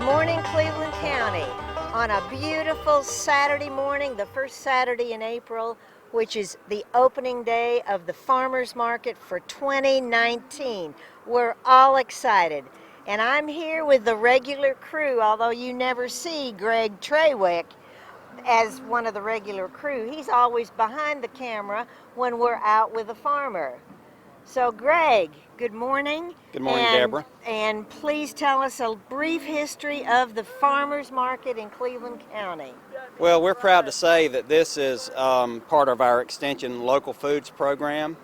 morning, Cleveland County. On a beautiful Saturday morning, the first Saturday in April, which is the opening day of the Farmers Market for 2019. We're all excited. And I'm here with the regular crew, although you never see Greg Trawick as one of the regular crew. He's always behind the camera when we're out with a farmer. So Greg, good morning. Good morning, Deborah. And please tell us a brief history of the Farmers Market in Cleveland County. Well, we're proud to say that this is part of our Extension Local Foods program.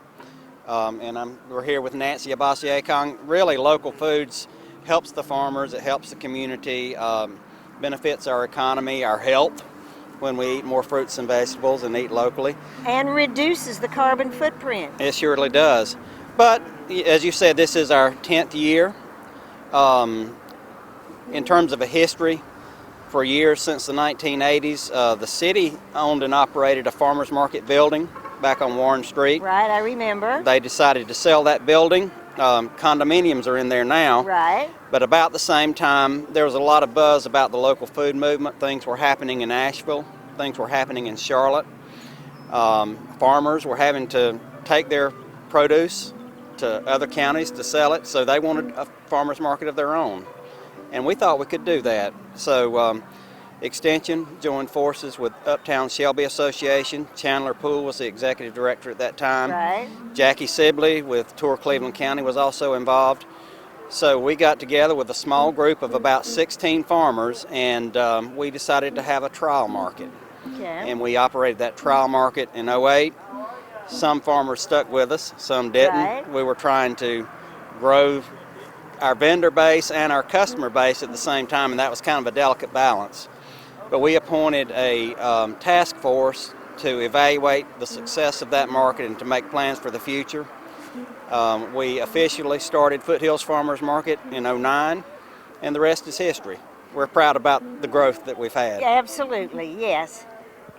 We're here with Nancy Abasi-Akong. Really, local foods helps the farmers, it helps the community, benefits our economy, our health when we eat more fruits and vegetables and eat locally. And reduces the carbon footprint. It surely does. But as you said, this is our 10th year. In terms of a history, for years since the 1980s, the city owned and operated a farmers market building back on Warren Street. Right, I remember. They decided to sell that building. Condominiums are in there now. Right. But about the same time, there was a lot of buzz about the local food movement. Things were happening in Asheville. Things were happening in Charlotte. Farmers were having to take their produce to other counties to sell it, so they wanted a farmers market of their own. And we thought we could do that. So Extension joined forces with Uptown Shelby Association. Chandler Poole was the executive director at that time. Right. Jackie Sibley with Tour Cleveland County was also involved. So we got together with a small group of about 16 farmers, and we decided to have a trial market. Okay. And we operated that trial market in 2008. Some farmers stuck with us, some didn't. Right. We were trying to grow our vendor base and our customer base at the same time, and that was kind of a delicate balance. But we appointed a task force to evaluate the success of that market and to make plans for the future. We officially started Foothills Farmers Market in 2009, and the rest is history. We're proud about the growth that we've had. Absolutely, yes.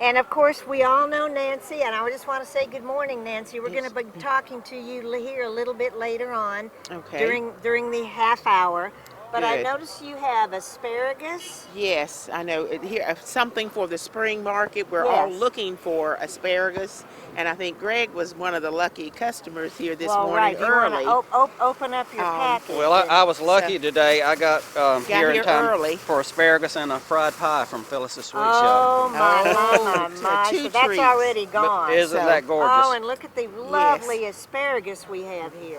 And of course, we all know Nancy, and I just want to say good morning, Nancy. We're going to be talking to you here a little bit later on, during the half hour. But I Good. notice you have asparagus. Yes, I know. Here, something for the spring market. We're Yes. all looking for asparagus, and I think Greg was one of the lucky customers here this Well, morning right. You early. want to open up your package. Well, I was lucky today. I got here in here time early. for asparagus and a fried pie from Phyllis's Sweet Oh, Shop. my. Two So that's treats. already But gone. isn't So- that gorgeous? Oh, and look at the lovely asparagus we have here.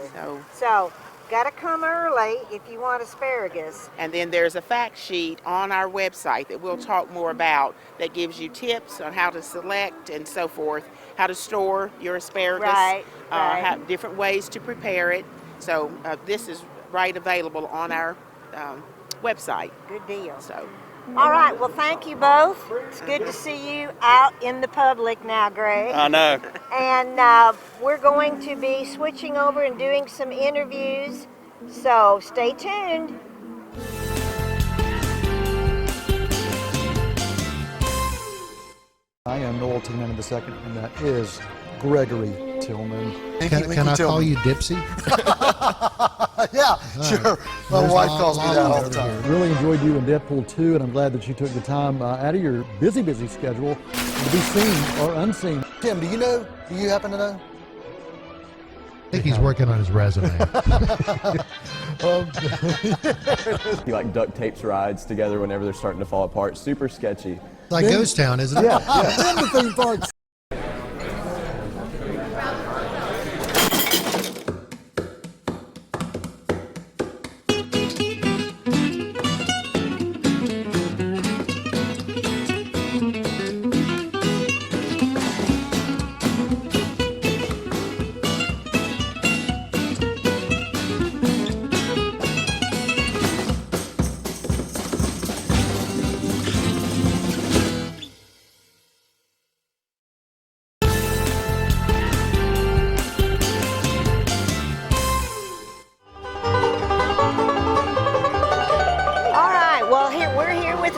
So, Got to come early if you want asparagus. and then there's a fact sheet on our website that we'll talk more about that gives you tips on how to select and so forth, how to store your asparagus, Right. different ways to prepare it. So this is right available on our website. Good deal. So. All right, well, thank you both. It's good to see you out in the public now, Greg. I know. And we're going to be switching over and doing some interviews, so stay tuned. I am Noel Tillman II, and that is Gregory Tillman. Can I call you Dipsy? Yeah, sure. My wife calls me that all the over time. here. Really enjoyed you in Deadpool 2, and I'm glad that you took the time out of your busy schedule to be seen or unseen. Tim, do you know? Do you happen to know? I think he's working on his resume. He like duct tapes rides together whenever they're starting to fall apart. Super sketchy. Like Ghost Town, isn't it? Yeah. Then the theme parks.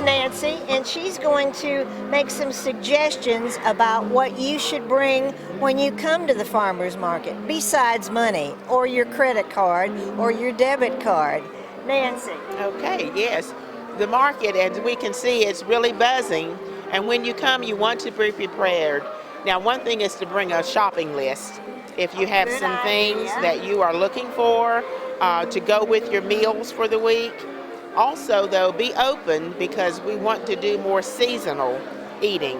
Nancy, and she's going to make some suggestions about what you should bring when you come to the farmer's market, besides money, or your credit card, or your debit card. Nancy. Okay, yes. the market, as we can see, it's really buzzing. And when you come, you want to be prepared. Now, one thing is to bring a shopping list. If you have Good some things idea. that you are looking for to go with your meals for the week. Also, though, be open because we want to do more seasonal eating.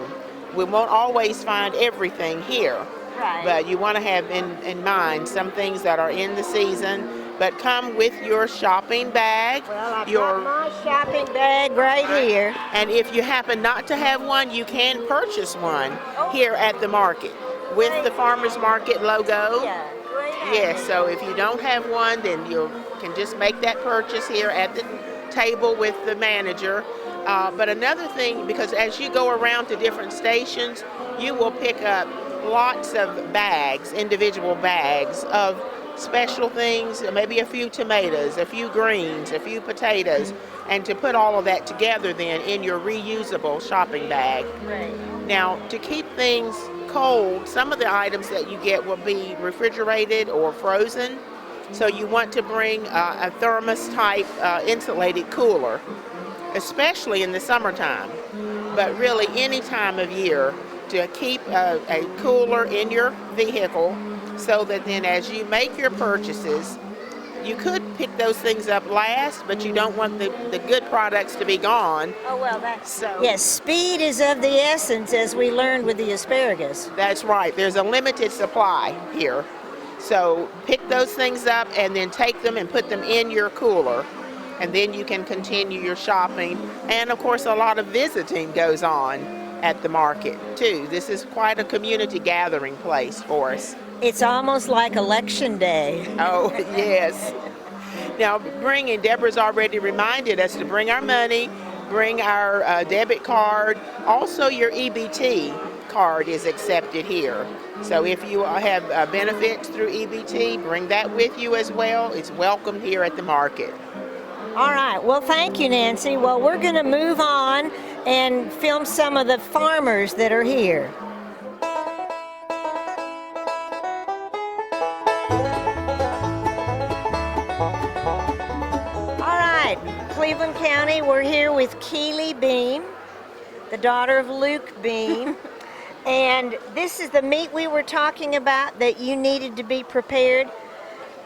We won't always find everything here, Right. but you want to have in mind some things that are in the season. But come with your shopping bag, Well, I've your got my shopping bag right here. and if you happen not to have one, you can purchase one Oh. here at the market with the Farmers Market logo. Yeah, great Yes, idea. so if you don't have one, then you can just make that purchase here at the table with the manager. But another thing, because as you go around to different stations, you will pick up lots of bags, individual bags of special things, maybe a few tomatoes, a few greens, a few potatoes, and to put all of that together then in your reusable shopping bag. Great. Now, to keep things cold, some of the items that you get will be refrigerated or frozen. So you want to bring a thermos type insulated cooler, especially in the summertime, but really any time of year, to keep a cooler in your vehicle so that then as you make your purchases, you could pick those things up last, but you don't want the good products to be gone. Oh, well, that's... So Yes, speed is of the essence, as we learned with the asparagus. that's right. There's a limited supply here. So pick those things up and then take them and put them in your cooler. And then you can continue your shopping. And of course, a lot of visiting goes on at the market too. This is quite a community gathering place for us. It's almost like election day. Oh, yes. Now, Deborah's already reminded us to bring our money, bring our debit card. Also, your EBT card is accepted here. So if you have benefits through EBT, bring that with you as well. It's welcome here at the market. All right. Well, thank you, Nancy. Well, we're going to move on and film some of the farmers that are here. All right, Cleveland County, we're here with Keely Bean, the daughter of Luke Bean. And this is the meat we were talking about that you needed to be prepared.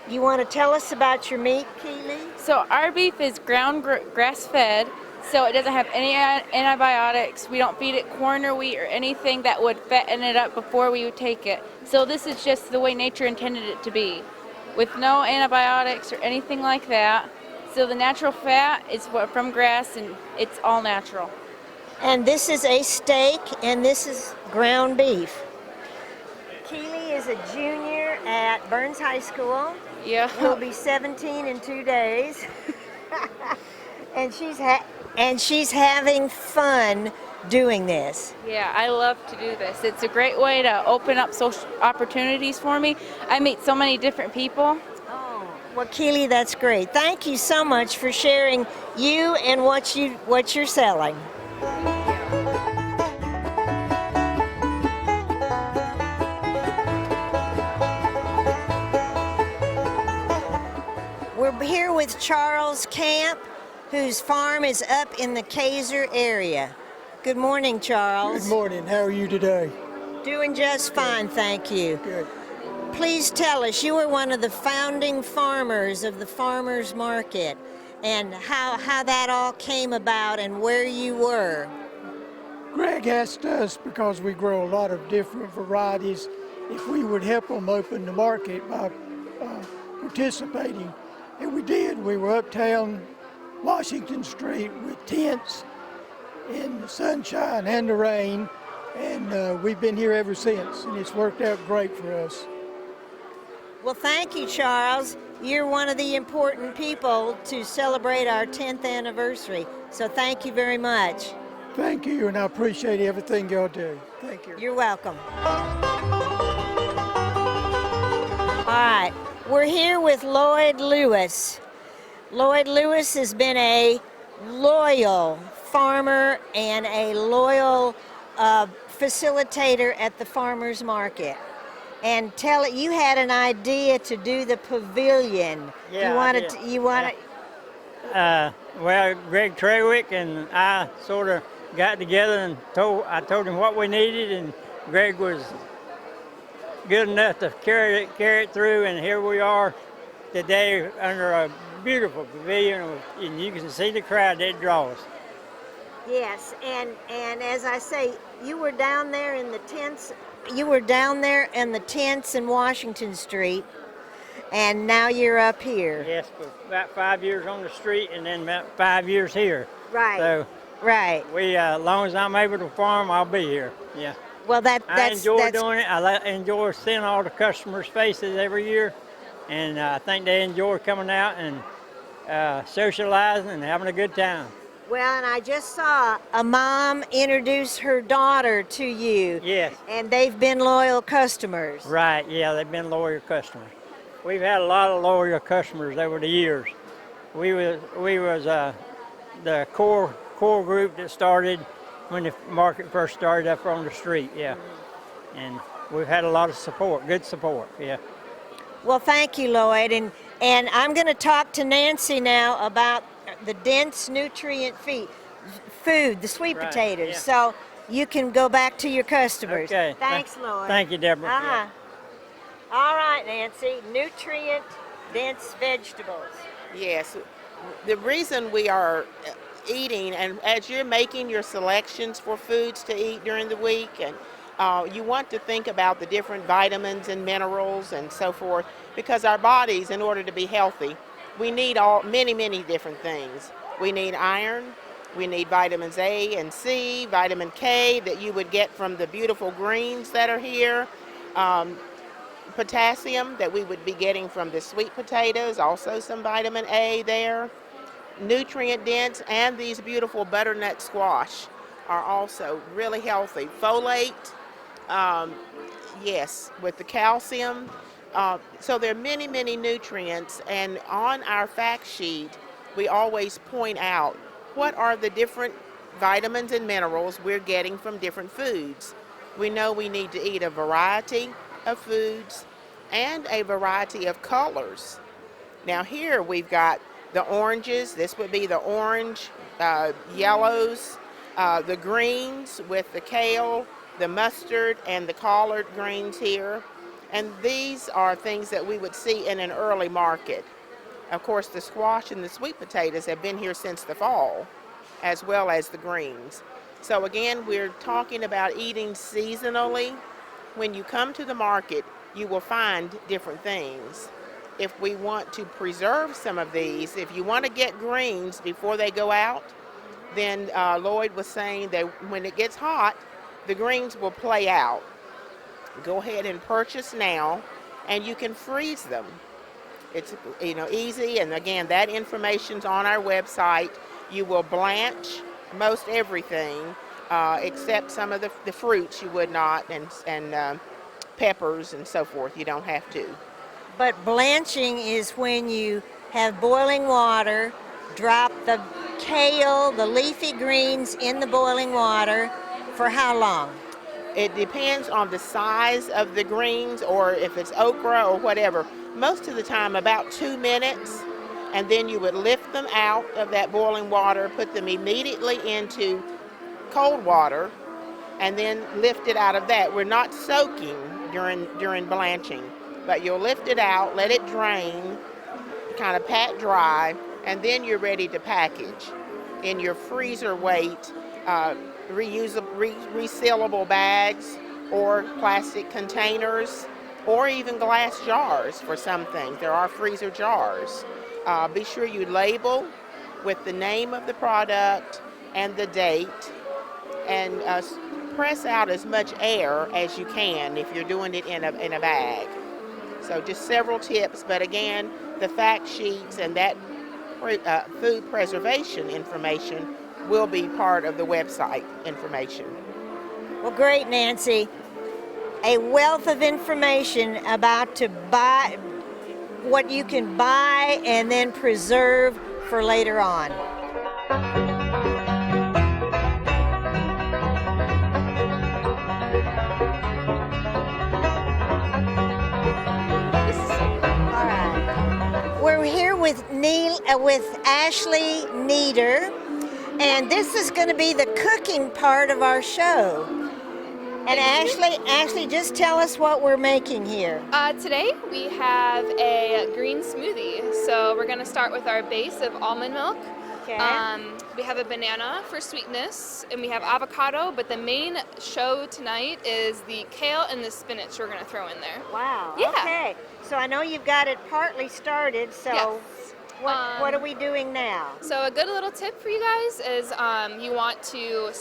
You want to tell us about your meat, Keely? So our beef is ground grass-fed, so it doesn't have any antibiotics. We don't feed it corn or wheat or anything that would fatten it up before we would take it. So this is just the way nature intended it to be, with no antibiotics or anything like that. So the natural fat is from grass, and it's all natural. And this is a steak, and this is ground beef. Keely is a junior at Burns High School. Yeah. Will be 17 in 2 days. and she's having fun doing this. Yeah, I love to do this. It's a great way to open up social opportunities for me. I meet so many different people. Oh, well, Keely, that's great. Thank you so much for sharing you and what you're selling. We're here with Charles Camp, whose farm is up in the Kaiser area. Good morning, Charles. Good morning. How are you today? Doing just fine, thank you. Good. Please tell us, you were one of the founding farmers of the farmers market, and how that all came about and where you were. Greg asked us, because we grow a lot of different varieties, if we would help them open the market by participating. And we did. We were uptown Washington Street with tents in the sunshine and the rain, and we've been here ever since, and it's worked out great for us. Well, thank you, Charles. You're one of the important people to celebrate our 10th anniversary, so thank you very much. Thank you, and I appreciate everything y'all do. Thank you. You're welcome. All right, we're here with Lloyd Lewis. Lloyd Lewis has been a loyal farmer and a loyal facilitator at the farmers market. And you had an idea to do the pavilion. Yeah, you I wanted did. to, you wanted Well, Greg Trewick and I sort of got together and I told him what we needed, and Greg was good enough to carry it through, and here we are today under a beautiful pavilion, and you can see the crowd that draws. Yes, and as I say, you were down there in the tents. You were down there in the tents in Washington Street, and now you're up here. Yes, for about 5 years on the street, and then about 5 years here. Right. So right. as long as I'm able to farm, I'll be here. Yeah. Well, I enjoy doing it. I enjoy seeing all the customers' faces every year, and I think they enjoy coming out and socializing and having a good time. Well, and I just saw a mom introduce her daughter to you. Yes. And they've been loyal customers. Right, yeah, they've been loyal customers. We've had a lot of loyal customers over the years. We was the core group that started when the market first started up on the street, yeah. And we've had a lot of support, good support, yeah. Well, thank you, Lloyd. And I'm going to talk to Nancy now about the dense nutrient food, the sweet Right, potatoes. yeah. So you can go back to your customers. Okay. Thanks, Lloyd. Thank you, Deborah. Uh-huh. All right, Nancy, nutrient dense vegetables. Yes, the reason we are eating, and as you're making your selections for foods to eat during the week, and you want to think about the different vitamins and minerals and so forth, because our bodies, in order to be healthy, we need many different things. We need iron, we need vitamins A and C, vitamin K that you would get from the beautiful greens that are here, potassium that we would be getting from the sweet potatoes, also some vitamin A there, nutrient dense, and these beautiful butternut squash are also really healthy. Folate, yes, with the calcium. So there are many nutrients, and on our fact sheet we always point out what are the different vitamins and minerals we're getting from different foods. We know we need to eat a variety of foods and a variety of colors. Now here we've got the oranges. This would be the orange, yellows, the greens with the kale, the mustard, and the collard greens here. And these are things that we would see in an early market. Of course, the squash and the sweet potatoes have been here since the fall, as well as the greens. So again, we're talking about eating seasonally. When you come to the market, you will find different things. If we want to preserve some of these, if you want to get greens before they go out, then Lloyd was saying that when it gets hot, the greens will play out. Go ahead and purchase now, and you can freeze them. It's easy, and again, that information's on our website. You will blanch most everything except some of the fruits you would not, and peppers and so forth. You don't have to. But blanching is when you have boiling water, drop the kale, the leafy greens in the boiling water for how long? It depends on the size of the greens, or if it's okra or whatever. Most of the time about 2 minutes, and then you would lift them out of that boiling water, put them immediately into cold water, and then lift it out of that. We're not soaking during blanching, but you'll lift it out, let it drain, kind of pat dry, and then you're ready to package in your freezer weight, resealable bags or plastic containers, or even glass jars for some things. There are freezer jars. Be sure you label with the name of the product and the date, and press out as much air as you can if you're doing it in a bag. So just several tips, but again, the fact sheets and that food preservation information will be part of the website information. Well, great, Nancy. A wealth of information about to buy, what you can buy and then preserve for later on. We're here with with Ashley Nieder, and this is going to be the cooking part of our show. And Ashley, just tell us what we're making here. Today we have a green smoothie. So we're going to start with our base of almond milk. Okay. We have a banana for sweetness, and we have avocado, but the main show tonight is the kale and the spinach we're going to throw in there. Wow. Yeah. Okay. So I know you've got it partly started, so Yes. what are we doing now? So a good little tip for you guys is you want to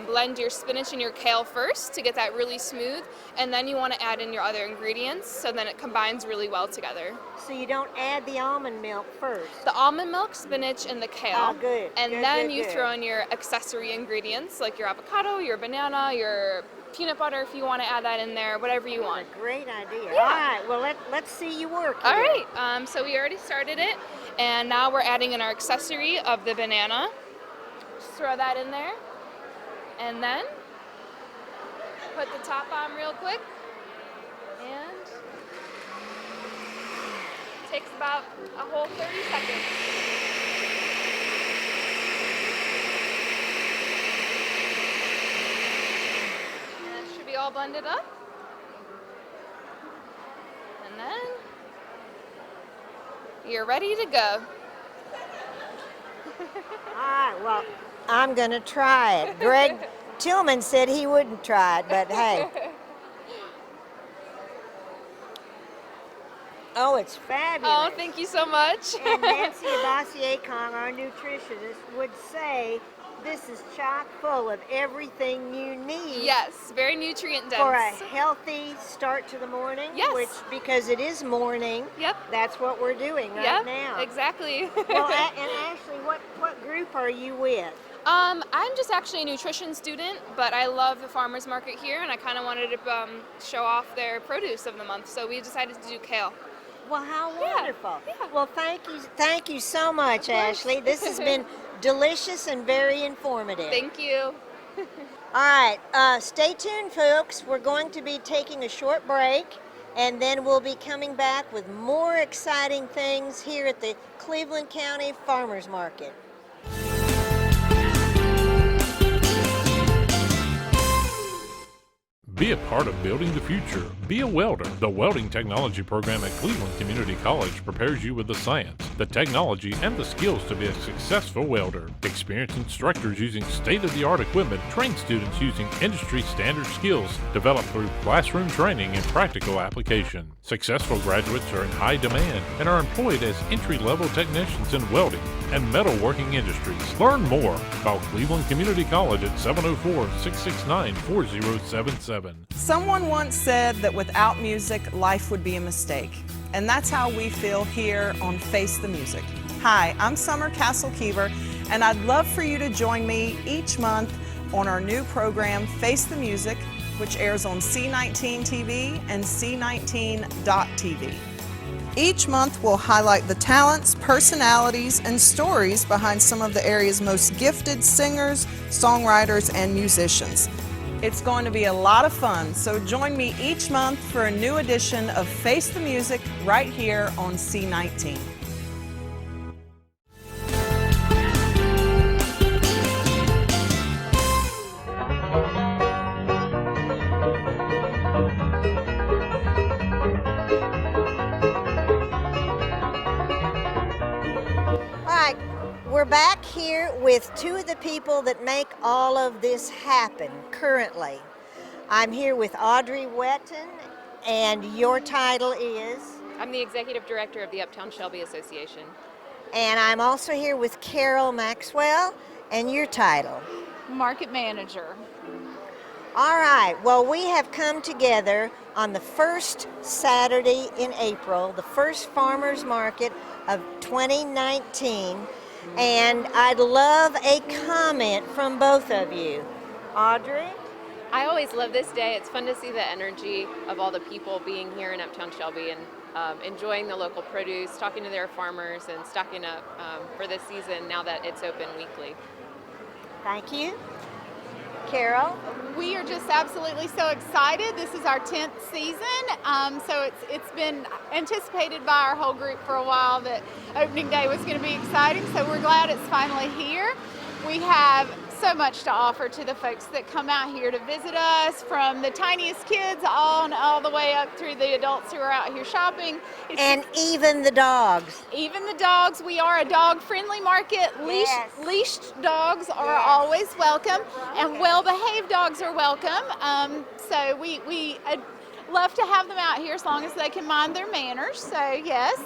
blend your spinach and your kale first to get that really smooth, and then you want to add in your other ingredients so then it combines really well together. So you don't add the almond milk first? The almond milk, spinach, and the kale. Oh, good. And Good, then good, you good. throw in your accessory ingredients like your avocado, your banana, your peanut butter if you want to add that in there, whatever you want. Great idea. Yeah. All right, well, let's see you work All here. right, so we already started it, and now we're adding in our accessory of the banana. Just throw that in there, and then put the top on real quick, and takes about a whole 30 seconds. And that should be all blended up. And then you're ready to go. All right, well, I'm going to try it. Greg Tillman said he wouldn't try it, but hey. Oh, it's fabulous. Oh, thank you so much. And Nancy Abassier-Kong, our nutritionist, would say this is chock full of everything you need. Yes, very nutrient dense. For a healthy start to the morning. Yes. Which, because it is morning, Yep. that's what we're doing right Yep, now. exactly. Well, and Ashley, what group are you with? I'm just actually a nutrition student, but I love the farmers market here, and I kind of wanted to show off their produce of the month, so we decided to do kale. Well, how Yeah, wonderful. yeah. Well, thank you so much, Ashley. This has been delicious and very informative. Thank you. All right, stay tuned, folks. We're going to be taking a short break, and then we'll be coming back with more exciting things here at the Cleveland County Farmers Market. Be a part of building the future. Be a welder. The welding technology program at Cleveland Community College prepares you with the science, the technology, and the skills to be a successful welder. Experienced instructors using state-of-the-art equipment train students using industry-standard skills developed through classroom training and practical application. Successful graduates are in high demand and are employed as entry-level technicians in welding and metalworking industries. Learn more about Cleveland Community College at 704-669-4077. Someone once said that without music, life would be a mistake. And that's how we feel here on Face the Music. Hi, I'm Summer Castle-Keever, and I'd love for you to join me each month on our new program, Face the Music, which airs on C19 TV and C19.tv. Each month we'll highlight the talents, personalities, and stories behind some of the area's most gifted singers, songwriters, and musicians. It's going to be a lot of fun, so join me each month for a new edition of Face the Music right here on C19. We're back here with two of the people that make all of this happen currently. I'm here with Audrey Wetton, and your title is? I'm the Executive Director of the Uptown Shelby Association. And I'm also here with Carol Maxwell, and your title? Market Manager. All right, well, we have come together on the first Saturday in April, the first farmers market of 2019, and I'd love a comment from both of you. Audrey? I always love this day. It's fun to see the energy of all the people being here in Uptown Shelby and enjoying the local produce, talking to their farmers, and stocking up for this season now that it's open weekly. Thank you. Carol? We are just absolutely so excited. This is our 10th season, so it's been anticipated by our whole group for a while that opening day was going to be exciting, so we're glad it's finally here. We have so much to offer to the folks that come out here to visit us, from the tiniest kids all the way up through the adults who are out here shopping. And even the dogs. Even the dogs. We are a dog-friendly market. Leashed dogs are always welcome, and well-behaved dogs are welcome. So we love to have them out here as long as they can mind their manners, so yes.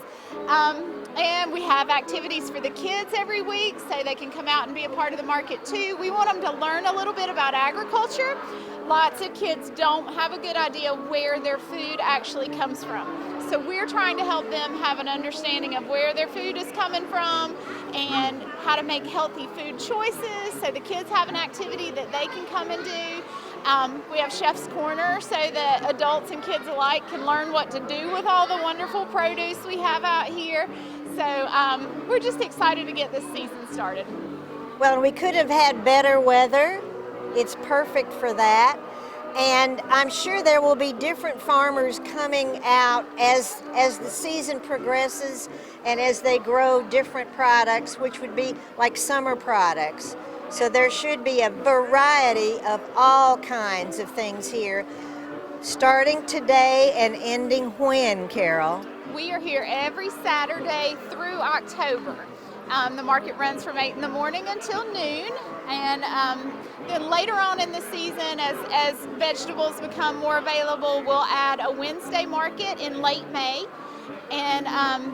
And we have activities for the kids every week so they can come out and be a part of the market too. We want them to learn a little bit about agriculture. Lots of kids don't have a good idea where their food actually comes from. So we're trying to help them have an understanding of where their food is coming from and how to make healthy food choices, so the kids have an activity that they can come and do. We have Chef's Corner so that adults and kids alike can learn what to do with all the wonderful produce we have out here. So we're just excited to get this season started. Well, we could have had better weather. It's perfect for that. And I'm sure there will be different farmers coming out as the season progresses and as they grow different products, which would be like summer products. So there should be a variety of all kinds of things here, starting today and ending when, Carol? We are here every Saturday through October. The market runs from 8 in the morning until noon, and then later on in the season, as vegetables become more available, we'll add a Wednesday market in late May, and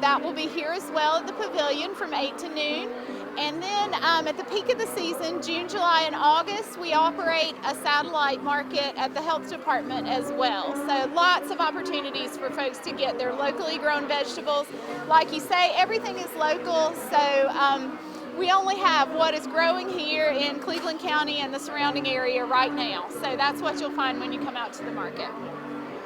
that will be here as well at the pavilion from 8 to noon. And then at the peak of the season, June, July, and August, we operate a satellite market at the health department as well. So lots of opportunities for folks to get their locally grown vegetables. Like you say, everything is local, so we only have what is growing here in Cleveland County and the surrounding area right now. So that's what you'll find when you come out to the market.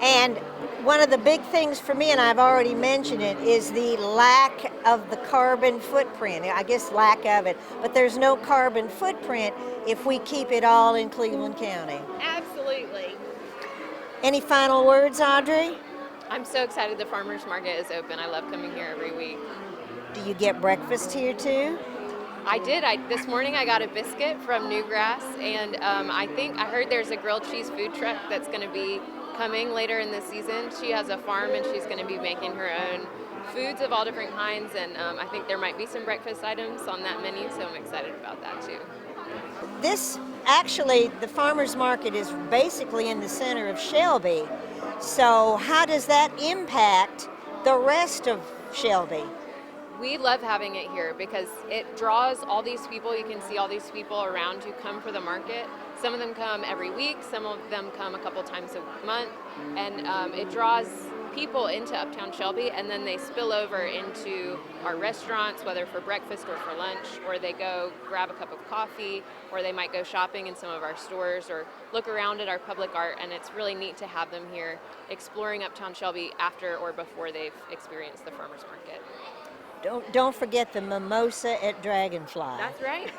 And one of the big things for me, and I've already mentioned it, is the lack of the carbon footprint. I guess lack of it, but there's no carbon footprint if we keep it all in Cleveland County. Absolutely. Any final words, Audrey? I'm so excited the farmers market is open. I love coming here every week. Do you get breakfast here too? I did. This morning I got a biscuit from Newgrass, and I heard there's a grilled cheese food truck that's going to be coming later in the season. She has a farm and she's going to be making her own foods of all different kinds, and I think there might be some breakfast items on that menu, so I'm excited about that too. The farmers market is basically in the center of Shelby. So how does that impact the rest of Shelby? We love having it here because it draws all these people. You can see all these people around who come for the market. Some of them come every week, some of them come a couple times a month, and it draws people into Uptown Shelby, and then they spill over into our restaurants, whether for breakfast or for lunch, or they go grab a cup of coffee, or they might go shopping in some of our stores or look around at our public art, and it's really neat to have them here exploring Uptown Shelby after or before they've experienced the farmers market. Don't forget the mimosa at Dragonfly. That's right.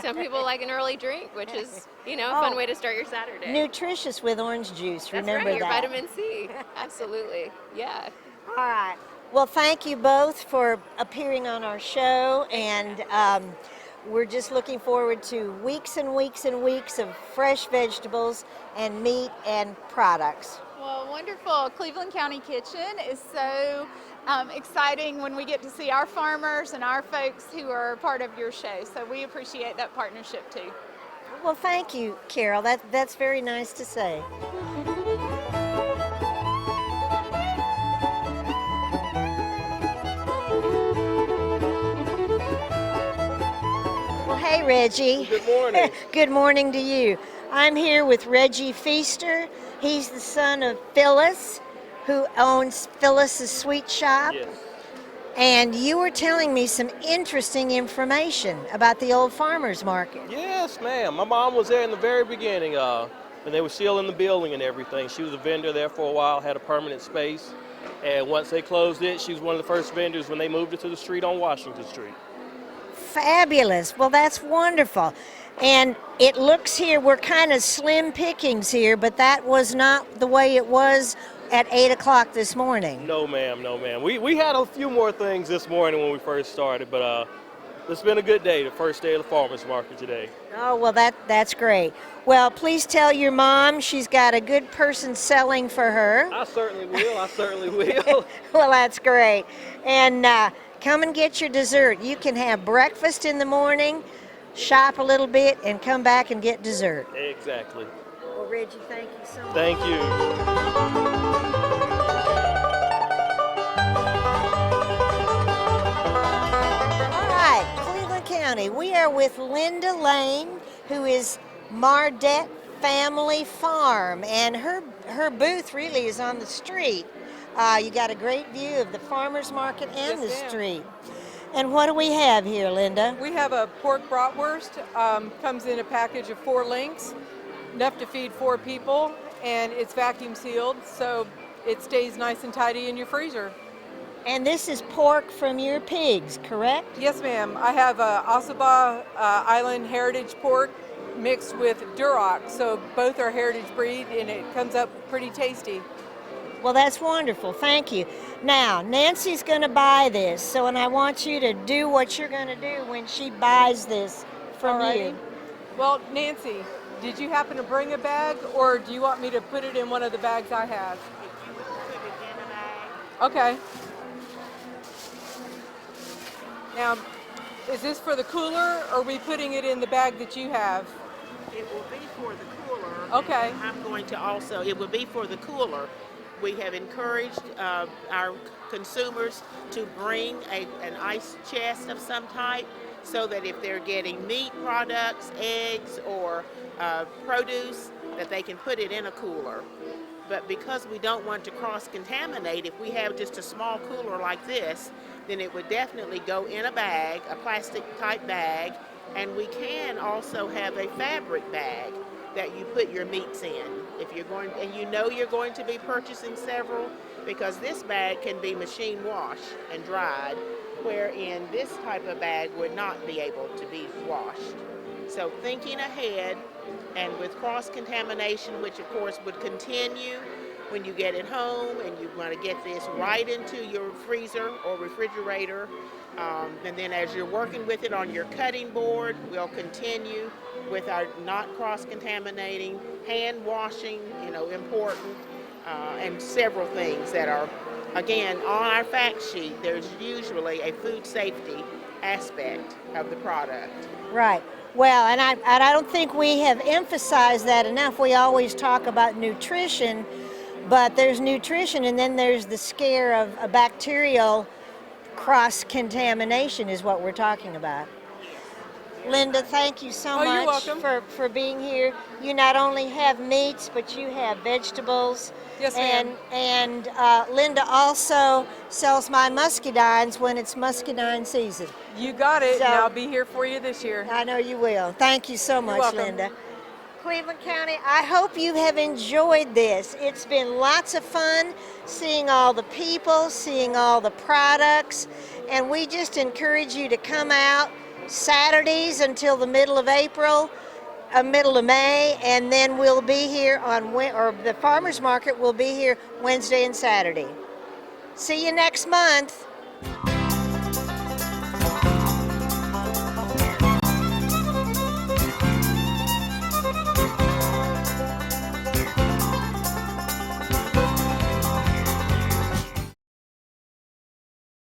Some people like an early drink, which is, a fun way to start your Saturday. Nutritious with orange juice. That's Remember right, your that. vitamin C. Absolutely. Yeah. All right. Well, thank you both for appearing on our show, and we're just looking forward to weeks and weeks and weeks of fresh vegetables and meat and products. Well, wonderful. Cleveland County Kitchen is so exciting when we get to see our farmers and our folks who are part of your show. So we appreciate that partnership too. Well, thank you, Carol. That's very nice to say. Well, hey, Reggie. Good morning. Good morning to you. I'm here with Reggie Feaster. He's the son of Phyllis, who owns Phyllis's Sweet Shop. Yes. And you were telling me some interesting information about the old farmers market. Yes, ma'am. My mom was there in the very beginning when they were still in the building and everything. She was a vendor there for a while, had a permanent space. And once they closed it, she was one of the first vendors when they moved it to the street on Washington Street. fabulous. Well, that's wonderful. And it looks here, we're kind of slim pickings here, but that was not the way it was at 8 o'clock this morning. No, ma'am, no, ma'am. We had a few more things this morning when we first started, but it's been a good day, the first day of the farmers market today. Oh, well, that's great. Well, please tell your mom she's got a good person selling for her. I certainly will, I certainly will. Well, that's great. And come and get your dessert. You can have breakfast in the morning, shop a little bit, and come back and get dessert. Exactly. Well, Reggie, thank you so much. Thank you. All right, Cleveland County. We are with Linda Lane, who is Mardette Family Farm, and her booth really is on the street. You got a great view of the farmers market and the street. And what do we have here, Linda? We have a pork bratwurst. Comes in a package of 4 links, enough to feed 4 people, and it's vacuum sealed, so it stays nice and tidy in your freezer. And this is pork from your pigs, correct? Yes, ma'am. I have Ossabaw Island Heritage pork mixed with Duroc, so both are heritage breed, and it comes up pretty tasty. Well, that's wonderful. Thank you. Now, Nancy's going to buy this, and I want you to do what you're going to do when she buys this from you. Well, Nancy, did you happen to bring a bag, or do you want me to put it in one of the bags I have? If you would put it in a bag. Okay. Now, is this for the cooler, or are we putting it in the bag that you have? It will be for the cooler. Okay. And I'm going to also, it will be for the cooler. We have encouraged our consumers to bring an ice chest of some type so that if they're getting meat products, eggs, or produce, that they can put it in a cooler. But because we don't want to cross-contaminate, if we have just a small cooler like this, then it would definitely go in a bag, a plastic type bag, and we can also have a fabric bag that you put your meats in. If you're going, and you know you're going to be purchasing several, because this bag can be machine washed and dried, wherein this type of bag would not be able to be washed. So thinking ahead, and with cross-contamination, which of course would continue when you get it home and you want to get this right into your freezer or refrigerator, and then as you're working with it on your cutting board, we'll continue with our not cross-contaminating, hand washing, important, and several things that are, again, on our fact sheet. There's usually a food safety aspect of the product. Right. Well, and I don't think we have emphasized that enough. We always talk about nutrition, but there's nutrition, and then there's the scare of a bacterial cross-contamination is what we're talking about. Linda, thank you so much for being here. You not only have meats, but you have vegetables. Yes, ma'am. And Linda also sells my muscadines when it's muscadine season. You got it, and I'll be here for you this year. I know you will. Thank you so much, welcome. Linda. Cleveland County, I hope you have enjoyed this. It's been lots of fun seeing all the people, seeing all the products, and we just encourage you to come out Saturdays until the middle of April, middle of May, and then we'll be here or the farmers market will be here Wednesday and Saturday. See you next month.